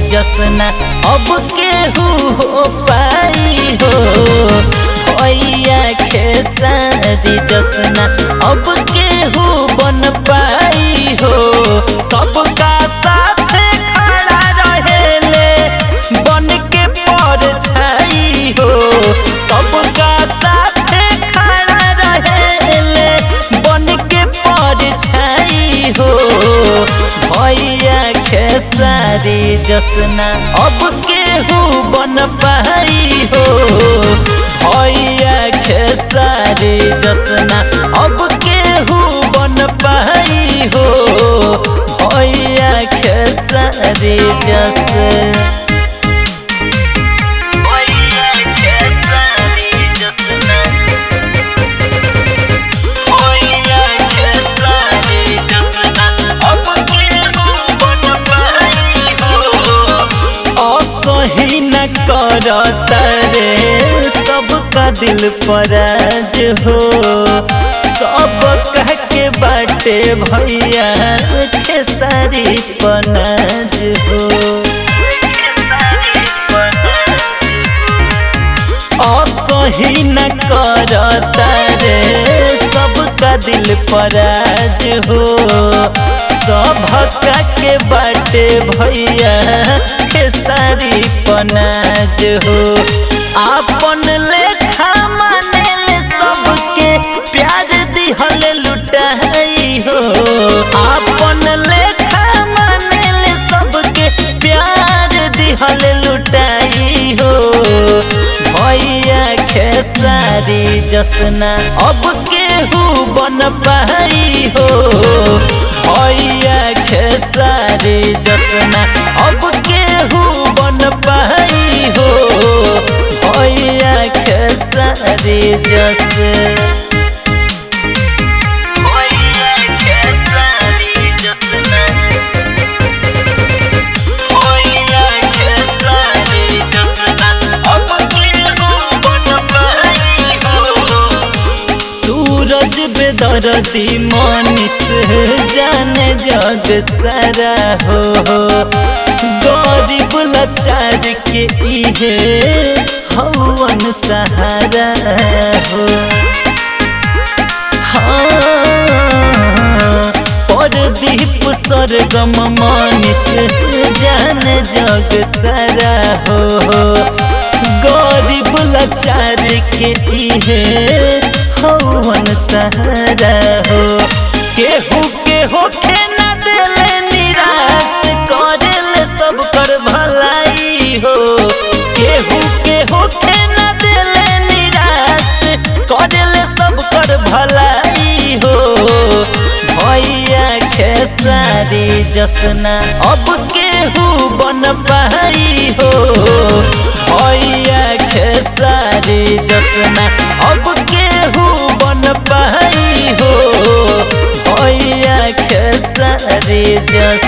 जसना अब केहू हो पाई हो। भैया खेसारी जसना अब केहू बन पाई हो। सबका साथ खड़ा रहेले बन के परछाई हो। सबका साथ खड़ा रहेले बन के परछाई हो। भैया खेसारी जसना अब केहू बन पाई हो। भैया खेसारी जसना अब केहू बन पाई हो। भैया खेसारी जस करता रे सबका दिल पराज हो। सब कह के बाटे भैया खेसारी पनाज हो। असही न करता रे सबका दिल पराज हो। सबका के बाटे भैया खेसारी पनाज हो। आपन लेखा माने सबके प्यार दिहल लुटाई हो। आपन लेखा माने सबके प्यार दिहल लुटाई हो। भैया खेसारी जसना अब केहू बन पाई हो। भैया खेसारी जसना अब केहू बन पाई हो। भैया खेसारी जस भैया खेसारी जसना भैया खेसारी जसना अब केहू बन पाई हो। सूरज बेदर्दी मनीष जाने जग सारा हो। गरीब लाचार के इहे हवन सहारा हो। परदीप सरगम मनीष जाने जग सारा हो। गरीब लाचार के इहे हवन सहारा हो। केहू के होखे न देले निराश करेले सब कर भलाई हो। केहू के होखे न देले निराश करेले सब कर भलाई हो। भैया खेसारी जसना अब केहू बन पाई हो। भैया खेसारी जसना अब केहू बन पाई हो। भैया खेसारी जस